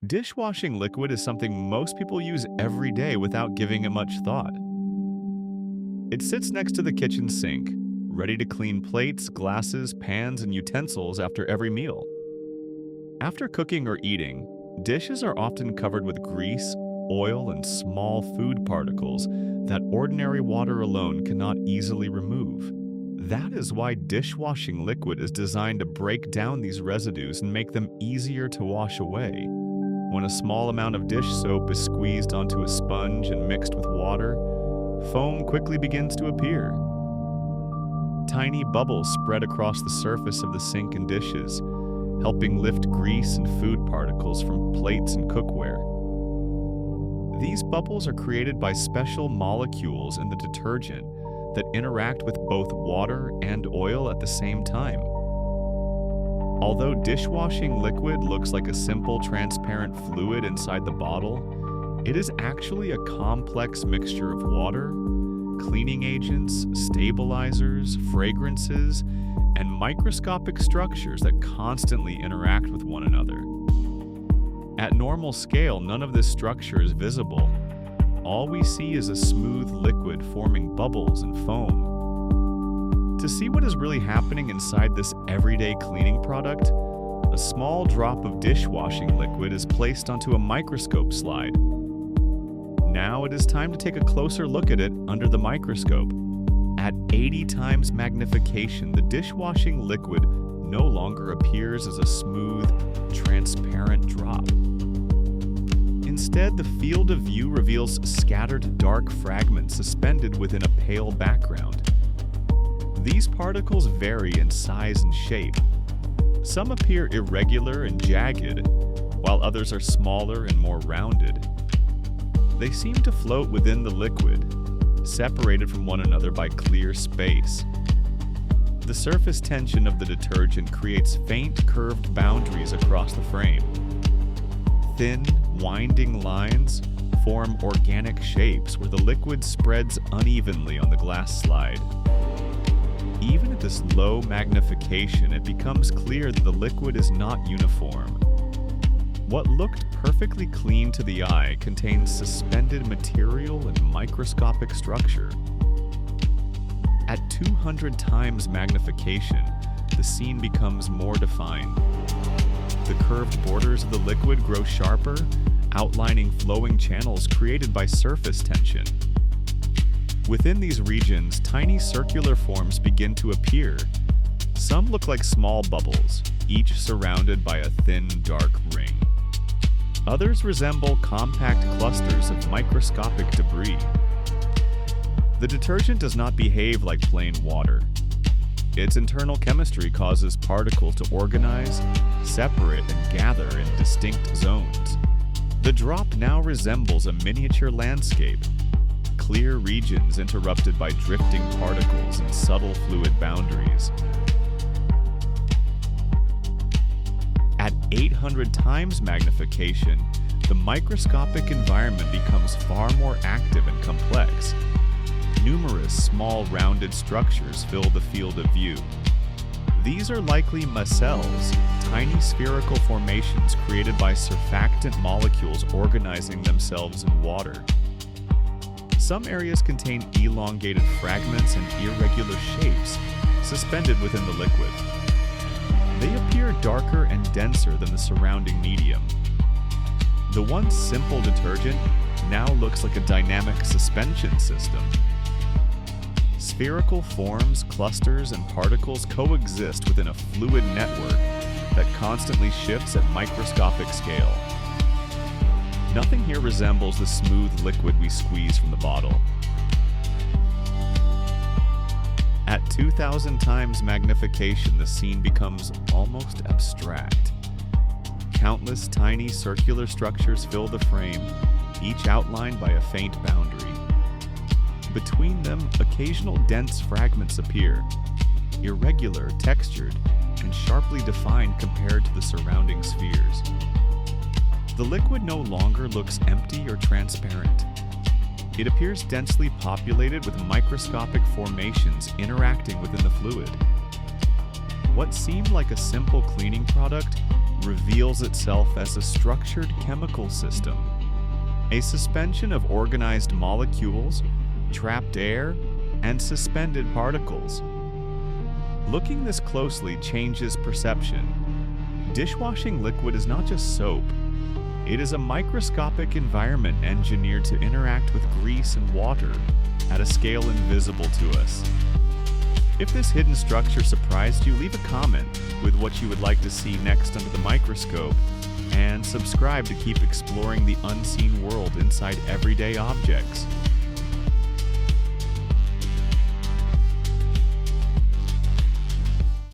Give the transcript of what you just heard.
Dishwashing liquid is something most people use every day without giving it much thought. It sits next to the kitchen sink, ready to clean plates, glasses, pans, and utensils after every meal. After cooking or eating, dishes are often covered with grease, oil, and small food particles that ordinary water alone cannot easily remove. That is why dishwashing liquid is designed to break down these residues and make them easier to wash away. When a small amount of dish soap is squeezed onto a sponge and mixed with water, foam quickly begins to appear. Tiny bubbles spread across the surface of the sink and dishes, helping lift grease and food particles from plates and cookware. These bubbles are created by special molecules in the detergent that interact with both water and oil at the same time. Although dishwashing liquid looks like a simple transparent fluid inside the bottle, it is actually a complex mixture of water, cleaning agents, stabilizers, fragrances, and microscopic structures that constantly interact with one another. At normal scale, none of this structure is visible. All we see is a smooth liquid forming bubbles and foam. To see what is really happening inside this everyday cleaning product, a small drop of dishwashing liquid is placed onto a microscope slide. Now it is time to take a closer look at it under the microscope. At 80 times magnification, the dishwashing liquid no longer appears as a smooth, transparent drop. Instead, the field of view reveals scattered dark fragments suspended within a pale background. These particles vary in size and shape. Some appear irregular and jagged, while others are smaller and more rounded. They seem to float within the liquid, separated from one another by clear space. The surface tension of the detergent creates faint curved boundaries across the frame. Thin, winding lines form organic shapes where the liquid spreads unevenly on the glass slide. Even at this low magnification, it becomes clear that the liquid is not uniform. What looked perfectly clean to the eye contains suspended material and microscopic structure. At 200 times magnification, the scene becomes more defined. The curved borders of the liquid grow sharper, outlining flowing channels created by surface tension. Within these regions, tiny circular forms begin to appear. Some look like small bubbles, each surrounded by a thin, dark ring. Others resemble compact clusters of microscopic debris. The detergent does not behave like plain water. Its internal chemistry causes particles to organize, separate, and gather in distinct zones. The drop now resembles a miniature landscape, clear regions interrupted by drifting particles and subtle fluid boundaries. At 800 times magnification, the microscopic environment becomes far more active and complex. Numerous small rounded structures fill the field of view. These are likely micelles, tiny spherical formations created by surfactant molecules organizing themselves in water. Some areas contain elongated fragments and irregular shapes suspended within the liquid. They appear darker and denser than the surrounding medium. The once simple detergent now looks like a dynamic suspension system. Spherical forms, clusters, and particles coexist within a fluid network that constantly shifts at microscopic scale. Nothing here resembles the smooth liquid we squeeze from the bottle. At 2,000 times magnification, the scene becomes almost abstract. Countless tiny circular structures fill the frame, each outlined by a faint boundary. Between them, occasional dense fragments appear, irregular, textured, and sharply defined compared to the surrounding spheres. The liquid no longer looks empty or transparent. It appears densely populated with microscopic formations interacting within the fluid. What seemed like a simple cleaning product reveals itself as a structured chemical system, a suspension of organized molecules, trapped air, and suspended particles. Looking this closely changes perception. Dishwashing liquid is not just soap. It is a microscopic environment engineered to interact with grease and water at a scale invisible to us. If this hidden structure surprised you, leave a comment with what you would like to see next under the microscope, and subscribe to keep exploring the unseen world inside everyday objects.